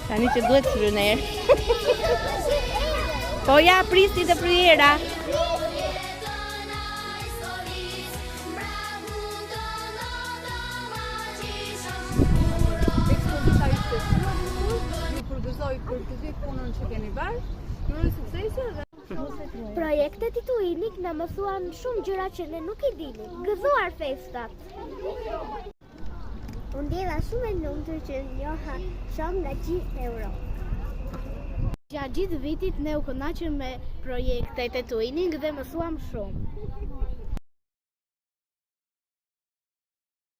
Tani që duhet shryner. Po ja, pristi të prijera. Ekspozita ishte shumë e bukur, ju përgëzoj për të gjithë punën që keni bërë. Ju uroj suksese dhe Projektet i Tuinik na mësuan shumë gjëra që ne nuk i dinim. Gëzuar festat. Unë ndjeva shumë e lumtur që njoha shumë nga gjithë Europë. Gjatë gjithë vitit ne u kënaqëm me projektet e Tuinik dhe mësuam shumë.